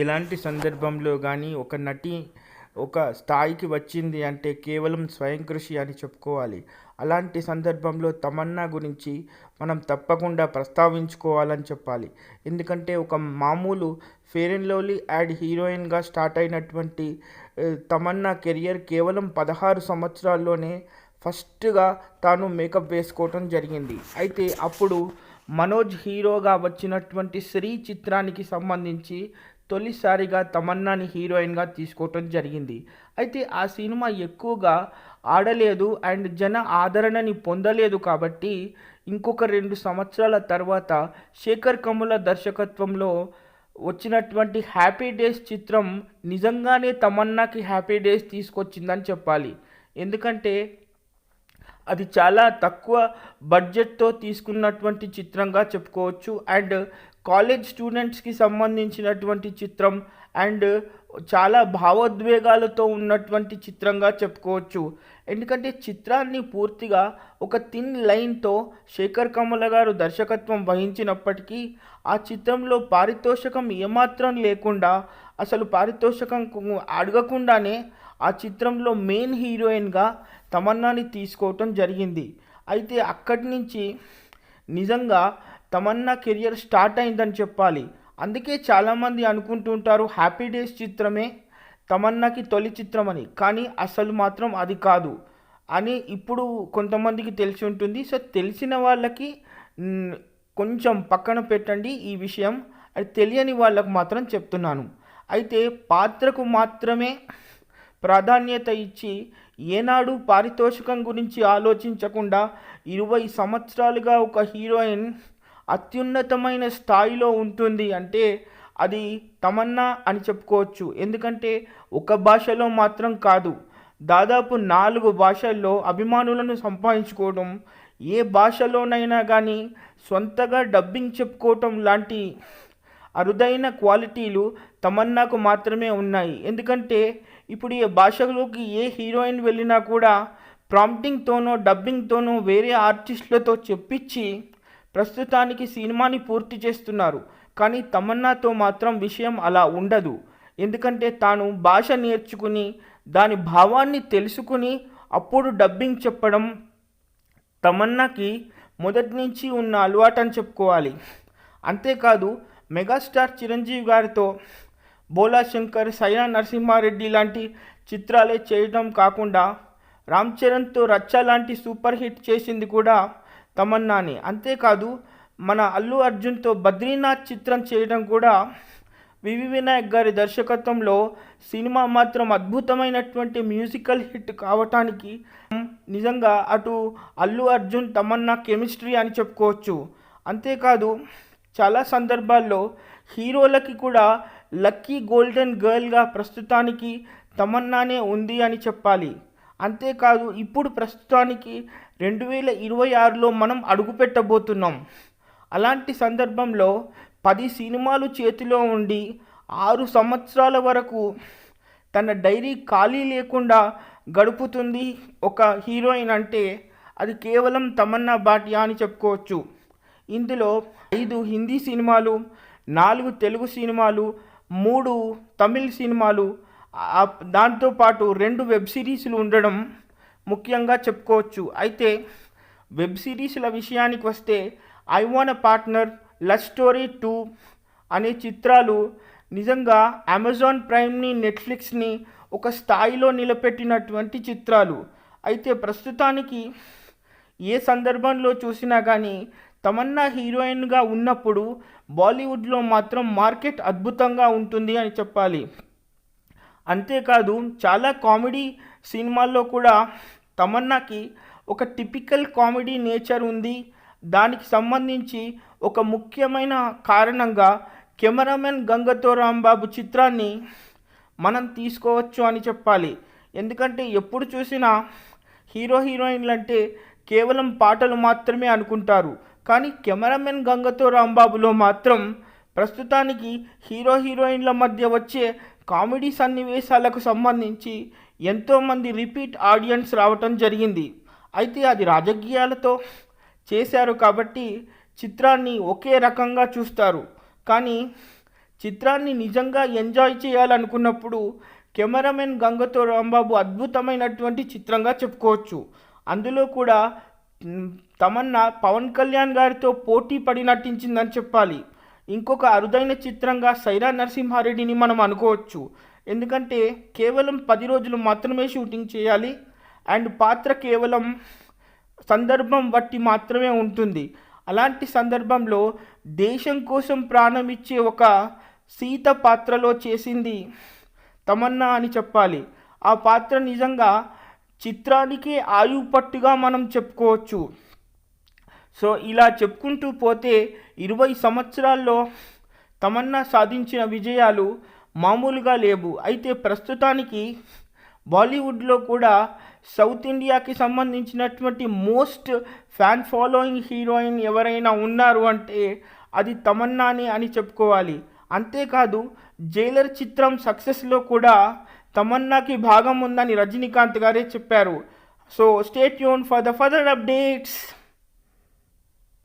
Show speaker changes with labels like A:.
A: ఎలాంటి సందర్భంలో కానీ ఒక నటి ఒక స్థాయికి వచ్చింది అంటే కేవలం స్వయం కృషి అని చెప్పుకోవాలి. అలాంటి సందర్భంలో తమన్నా గురించి మనం తప్పకుండా ప్రస్తావించుకోవాలని చెప్పాలి. ఎందుకంటే ఒక మామూలు ఫెయిర్ అండ్ లవ్లీ యాడ్ హీరోయిన్గా స్టార్ట్ అయినటువంటి తమన్నా కెరియర్ కేవలం 16 సంవత్సరాల్లోనే ఫస్ట్గా తాను మేకప్ వేసుకోవటం జరిగింది. అయితే అప్పుడు మనోజ్ హీరోగా వచ్చినటువంటి శ్రీ చిత్రానికి సంబంధించి తొలిసారిగా తమన్నాని హీరోయిన్గా తీసుకోవటం జరిగింది. అయితే ఆ సినిమా ఎక్కువగా ఆడలేదు అండ్ జన ఆదరణని పొందలేదు కాబట్టి ఇంకొక 2 సంవత్సరాల తర్వాత శేఖర్ కమ్ముల దర్శకత్వంలో వచ్చినటువంటి హ్యాపీ డేస్ చిత్రం నిజంగానే తమన్నాకి హ్యాపీ డేస్ తీసుకొచ్చిందని చెప్పాలి. ఎందుకంటే అది చాలా తక్కువ బడ్జెట్తో తీసుకున్నటువంటి చిత్రంగా చెప్పుకోవచ్చు అండ్ కాలేజ్ స్టూడెంట్స్కి సంబంధించినటువంటి చిత్రం అండ్ చాలా భావోద్వేగాలతో ఉన్నటువంటి చిత్రంగా చెప్పుకోవచ్చు. ఎందుకంటే చిత్రాన్ని పూర్తిగా ఒక థిన్ లైన్తో శేఖర్ కమ్ముల గారు దర్శకత్వం వహించినప్పటికీ ఆ చిత్రంలో పారితోషికం ఏమాత్రం లేకుండా అసలు పారితోషికం అడగకుండానే ఆ చిత్రంలో మెయిన్ హీరోయిన్గా తమన్నాని తీసుకోవటం జరిగింది. అయితే అక్కడి నుంచి నిజంగా తమన్నా కెరియర్ స్టార్ట్ అయిందని చెప్పాలి. అందుకే చాలామంది అనుకుంటుంటారు హ్యాపీ డేస్ చిత్రమే తమన్నాకి తొలి చిత్రం అని, కానీ అసలు మాత్రం అది కాదు అని ఇప్పుడు కొంతమందికి తెలిసి ఉంటుంది. సో తెలిసిన వాళ్ళకి కొంచెం పక్కన పెట్టండి ఈ విషయం, అది తెలియని వాళ్ళకు మాత్రం చెప్తున్నాను. అయితే పాత్రకు మాత్రమే ప్రాధాన్యత ఇచ్చి ఏనాడు పారితోషికం గురించి ఆలోచించకుండా 20 సంవత్సరాలుగా ఒక హీరోయిన్ అత్యున్నతమైన స్థాయిలో ఉంటుంది అంటే అది తమన్నా అని చెప్పుకోవచ్చు. ఎందుకంటే ఒక భాషలో మాత్రం కాదు, దాదాపు 4 భాషల్లో అభిమానులను సంపాదించుకోవడం, ఏ భాషలోనైనా కానీ సొంతగా డబ్బింగ్ చెప్పుకోవటం లాంటి అరుదైన క్వాలిటీలు తమన్నాకు మాత్రమే ఉన్నాయి. ఎందుకంటే ఇప్పుడు ఈ భాషలోకి ఏ హీరోయిన్ వెళ్ళినా కూడా ప్రాంప్టింగ్తోనో డబ్బింగ్తోనో వేరే ఆర్టిస్టులతో చెప్పించి ప్రస్తుతానికి సినిమాని పూర్తి చేస్తున్నారు. కానీ తమన్నాతో మాత్రం విషయం అలా ఉండదు. ఎందుకంటే తాను భాష నేర్చుకుని దాని భావాన్ని తెలుసుకుని అప్పుడు డబ్బింగ్ చెప్పడం తమన్నాకి మొదటి నుంచి ఉన్న అలవాటు అని చెప్పుకోవాలి. అంతేకాదు మెగాస్టార్ చిరంజీవి గారితో బోలా శంకర్, సైనా నరసింహారెడ్డి లాంటి చిత్రాలే చేయడం కాకుండా రామ్ చరణ్తో రచ్చ లాంటి సూపర్ హిట్ చేసింది కూడా తమన్నాని. అంతేకాదు మన అల్లు అర్జున్తో బద్రీనాథ్ చిత్రం చేయడం కూడా వివి వినాయక్ గారి దర్శకత్వంలో సినిమా మాత్రం అద్భుతమైనటువంటి మ్యూజికల్ హిట్ కావటానికి నిజంగా అటు అల్లు అర్జున్ తమన్నా కెమిస్ట్రీ అని చెప్పుకోవచ్చు. అంతేకాదు చాలా సందర్భాల్లో హీరోలకి కూడా లక్కీ గోల్డెన్ గర్ల్గా ప్రస్తుతానికి తమన్నానే ఉంది అని చెప్పాలి. అంతేకాదు ఇప్పుడు ప్రస్తుతానికి 2026లో మనం అడుగుపెట్టబోతున్నాం. అలాంటి సందర్భంలో 10 సినిమాలు చేతిలో ఉండి 6 సంవత్సరాల వరకు తన డైరీ ఖాళీ లేకుండా గడుపుతుంది ఒక హీరోయిన్ అంటే అది కేవలం తమన్నా భాటియా అని చెప్పుకోవచ్చు. ఇందులో 5 హిందీ సినిమాలు, 4 తెలుగు సినిమాలు, 3 తమిళ్ సినిమాలు, దాంతోపాటు 2 వెబ్ సిరీస్లు ఉండడం ముఖ్యంగా చెప్పుకోవచ్చు. అయితే వెబ్ సిరీస్ల విషయానికి వస్తే I want a partner, love story 2 అనే చిత్రాలు నిజంగా అమెజాన్ ప్రైమ్ని, నెట్ఫ్లిక్స్ని ఒక స్థాయిలో నిలబెట్టినటువంటి చిత్రాలు. అయితే ప్రస్తుతానికి ఏ సందర్భంలో చూసినా కానీ తమన్నా హీరోయిన్గా ఉన్నప్పుడు బాలీవుడ్లో మాత్రం మార్కెట్ అద్భుతంగా ఉంటుంది అని చెప్పాలి. అంతేకాదు చాలా కామెడీ సినిమాల్లో కూడా తమన్నాకి ఒక టిపికల్ కామెడీ నేచర్ ఉంది. దానికి సంబంధించి ఒక ముఖ్యమైన కారణంగా కెమెరామెన్ గంగతో రాంబాబు చిత్రాన్ని మనం తీసుకోవచ్చు అని చెప్పాలి. ఎందుకంటే ఎప్పుడు చూసినా హీరోయిన్లు అంటే కేవలం పాటలు మాత్రమే అనుకుంటారు. కానీ కెమెరామెన్ గంగతో రాంబాబులో మాత్రం ప్రస్తుతానికి హీరోయిన్ల మధ్య వచ్చే కామెడీ సన్నివేశాలకు సంబంధించి ఎంతోమంది రిపీట్ ఆడియన్స్ రావటం జరిగింది. అయితే అది రాజకీయాలతో చేశారు కాబట్టి చిత్రాన్ని ఒకే రకంగా చూస్తారు. కానీ చిత్రాన్ని నిజంగా ఎంజాయ్ చేయాలనుకున్నప్పుడు కెమెరామెన్ గంగతో రాంబాబు అద్భుతమైనటువంటి చిత్రంగా చెప్పుకోవచ్చు. అందులో కూడా తమన్నా పవన్ కళ్యాణ్ గారితో పోటీ పడి నటించిందని చెప్పాలి. ఇంకొక అరుదైన చిత్రంగా సైరా నరసింహారెడ్డిని మనం అనుకోవచ్చు. ఎందుకంటే కేవలం 10 రోజులు మాత్రమే షూటింగ్ చేయాలి అండ్ పాత్ర కేవలం సందర్భం బట్టి మాత్రమే ఉంటుంది. అలాంటి సందర్భంలో దేశం కోసం ప్రాణం ఇచ్చే ఒక సీత పాత్రలో చేసింది తమన్నా అని చెప్పాలి. ఆ పాత్ర నిజంగా చిత్రానికే ఆయుపట్టుగా మనం చెప్పుకోవచ్చు. సో ఇలా చెప్పుకుంటూ పోతే 20 సంవత్సరాల్లో తమన్నా సాధించిన విజయాలు మామూలుగా లేవు. అయితే ప్రస్తుతానికి బాలీవుడ్లో కూడా సౌత్ ఇండియాకి సంబంధించినటువంటి మోస్ట్ ఫ్యాన్ ఫాలోయింగ్ హీరోయిన్ ఎవరైనా ఉన్నారు అంటే అది తమన్నానే అని చెప్పుకోవాలి. అంతేకాదు జైలర్ చిత్రం సక్సెస్లో కూడా తమన్నాకి భాగం ఉందని రజనీకాంత్ గారే చెప్పారు. So stay tune for the further updates.